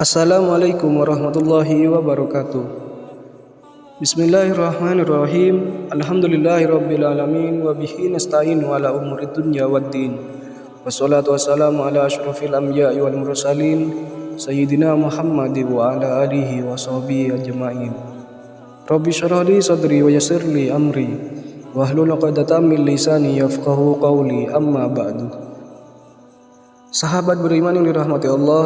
Assalamualaikum warahmatullahi wabarakatuh. Bismillahirrahmanirrahim. Alhamdulillahirabbil alamin wa bihi nasta'inu ala umuri dunya waddin. Wassalatu wassalamu ala asyrafil anbiya'i wal mursalin sayyidina Muhammad wa ala alihi wa sahbihi ajma'in. Rabbi shrah li sadri wa yassir li amri wahlul 'uqdatam min lisani yafqahu qawli, amma ba'du. Sahabat beriman yang dirahmati Allah,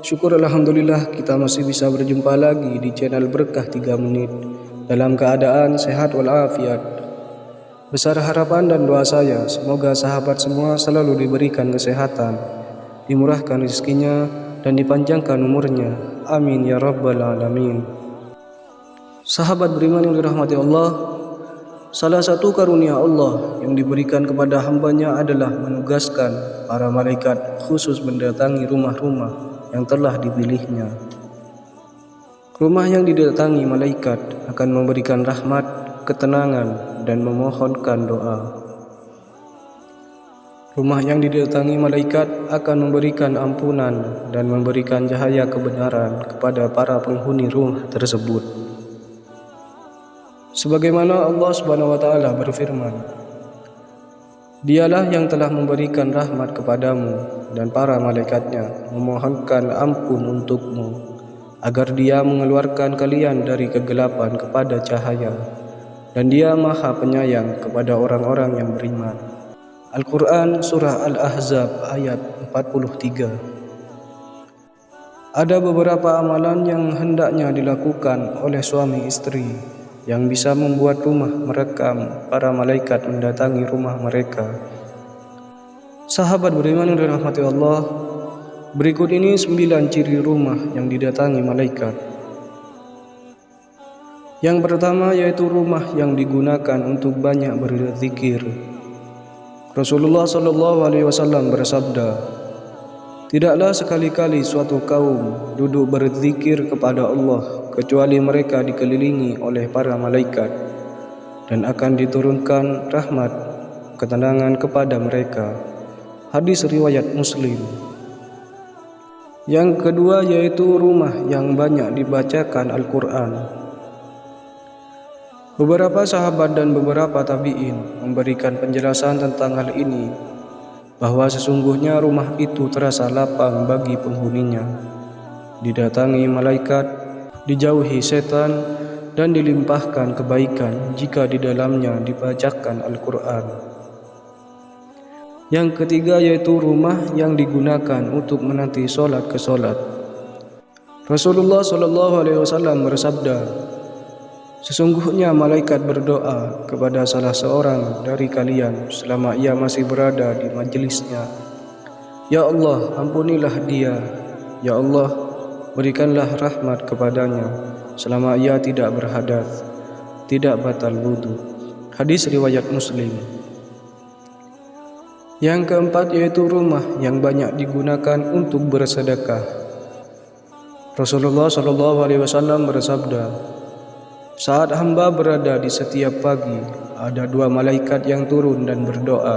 syukur alhamdulillah kita masih bisa berjumpa lagi di channel Berkah 3 Menit dalam keadaan sehat walafiat. Besar harapan dan doa saya, semoga sahabat semua selalu diberikan kesehatan, dimurahkan rezekinya dan dipanjangkan umurnya. Amin ya rabbal alamin. Sahabat beriman yang dirahmati Allah, salah satu karunia Allah yang diberikan kepada hambanya adalah menugaskan para malaikat khusus mendatangi rumah-rumah yang telah dipilihnya. Rumah yang didatangi malaikat akan memberikan rahmat, ketenangan, dan memohonkan doa. Rumah yang didatangi malaikat akan memberikan ampunan dan memberikan cahaya kebenaran kepada para penghuni rumah tersebut. Sebagaimana Allah Subhanahu wa taala berfirman, Dialah yang telah memberikan rahmat kepadamu dan para malaikatnya memohonkan ampun untukmu, agar Dia mengeluarkan kalian dari kegelapan kepada cahaya, dan Dia Maha Penyayang kepada orang-orang yang beriman. Al-Quran Surah Al-Ahzab ayat 43. Ada beberapa amalan yang hendaknya dilakukan oleh suami istri yang bisa membuat rumah merekam para malaikat mendatangi rumah mereka. Sahabat beriman yang dirahmati Allah, berikut ini 9 ciri rumah yang didatangi malaikat. Yang pertama yaitu rumah yang digunakan untuk banyak berzikir. Rasulullah SAW bersabda, "Tidaklah sekali-kali suatu kaum duduk berzikir kepada Allah kecuali mereka dikelilingi oleh para malaikat dan akan diturunkan rahmat, ketenangan kepada mereka." Hadis riwayat Muslim. Yang kedua yaitu rumah yang banyak dibacakan Al-Quran. Beberapa sahabat dan beberapa tabi'in memberikan penjelasan tentang hal ini, bahwa sesungguhnya rumah itu terasa lapang bagi penghuninya, didatangi malaikat, dijauhi setan, dan dilimpahkan kebaikan jika di dalamnya dibacakan Al-Quran. Yang ketiga yaitu rumah yang digunakan untuk menanti solat ke solat. Rasulullah SAW bersabda, "Sesungguhnya malaikat berdoa kepada salah seorang dari kalian selama ia masih berada di majelisnya. Ya Allah, ampunilah dia. Ya Allah, berikanlah rahmat kepadanya selama ia tidak berhadas, tidak batal wudu." Hadis riwayat Muslim. Yang keempat yaitu rumah yang banyak digunakan untuk bersedekah. Rasulullah SAW bersabda, "Saat hamba berada di setiap pagi, ada 2 malaikat yang turun dan berdoa,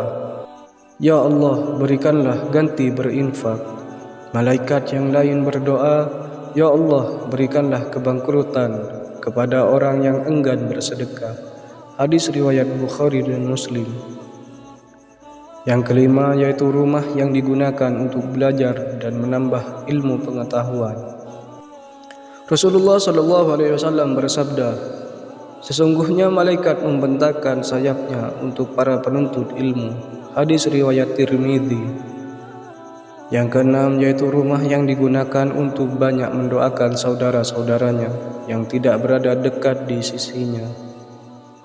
'Ya Allah, berikanlah ganti berinfak.' Malaikat yang lain berdoa, 'Ya Allah, berikanlah kebangkrutan kepada orang yang enggan bersedekah.' Hadis riwayat Bukhari dan Muslim. Yang kelima yaitu rumah yang digunakan untuk belajar dan menambah ilmu pengetahuan. Rasulullah SAW bersabda, "Sesungguhnya malaikat membentangkan sayapnya untuk para penuntut ilmu." Hadis riwayat Tirmidzi. Yang keenam yaitu rumah yang digunakan untuk banyak mendoakan saudara-saudaranya yang tidak berada dekat di sisinya.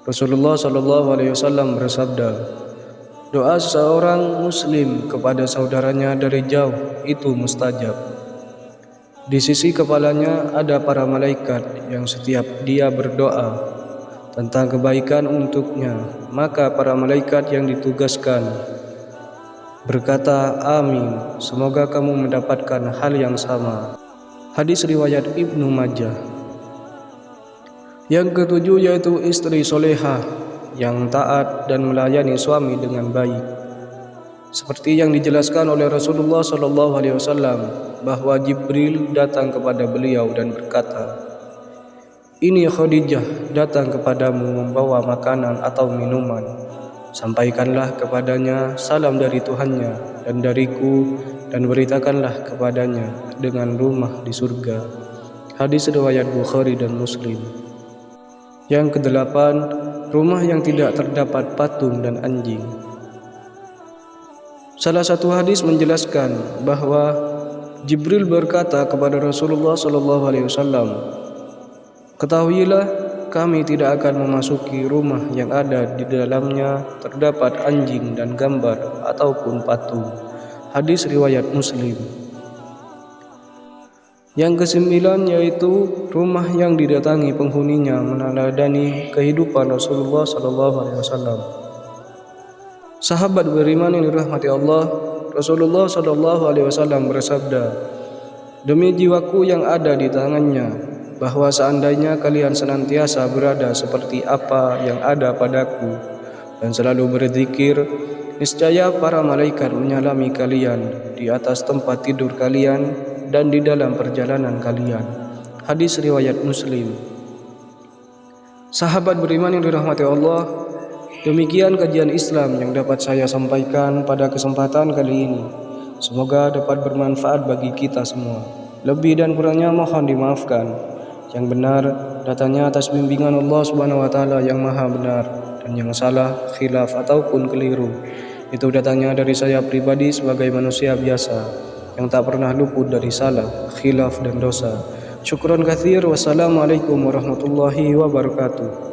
Rasulullah SAW bersabda, "Doa seorang muslim kepada saudaranya dari jauh itu mustajab. Di sisi kepalanya ada para malaikat yang setiap dia berdoa tentang kebaikan untuknya, maka para malaikat yang ditugaskan berkata, 'Amin, semoga kamu mendapatkan hal yang sama.'" Hadis riwayat Ibnu Majah. Yang ketujuh yaitu istri solehah yang taat dan melayani suami dengan baik. Seperti yang dijelaskan oleh Rasulullah SAW bahwa Jibril datang kepada beliau dan berkata, "Ini Khadijah datang kepadamu membawa makanan atau minuman. Sampaikanlah kepadanya salam dari Tuhannya dan dariku, dan beritakanlah kepadanya dengan rumah di surga." Hadis riwayat Bukhari dan Muslim. Yang kedelapan, rumah yang tidak terdapat patung dan anjing. Salah satu hadis menjelaskan bahwa Jibril berkata kepada Rasulullah SAW, "Ketahuilah, kami tidak akan memasuki rumah yang ada di dalamnya terdapat anjing dan gambar ataupun patung." Hadis riwayat Muslim. Yang kesembilan yaitu rumah yang didatangi penghuninya meneladani kehidupan Rasulullah SAW. Sahabat beriman yang dirahmati Allah, Rasulullah SAW bersabda, "Demi jiwaku yang ada di tangannya, bahwa seandainya kalian senantiasa berada seperti apa yang ada padaku dan selalu berzikir, niscaya para malaikat menyalami kalian di atas tempat tidur kalian dan di dalam perjalanan kalian." Hadis riwayat Muslim. Sahabat beriman yang dirahmati Allah, demikian kajian Islam yang dapat saya sampaikan pada kesempatan kali ini. Semoga dapat bermanfaat bagi kita semua. Lebih dan kurangnya mohon dimaafkan. Yang benar datangnya atas bimbingan Allah Subhanahu wa taala yang Maha benar, dan yang salah, khilaf ataupun keliru itu datangnya dari saya pribadi sebagai manusia biasa yang tak pernah luput dari salah, khilaf dan dosa. Syukron katsir. Wassalamualaikum warahmatullahi wabarakatuh.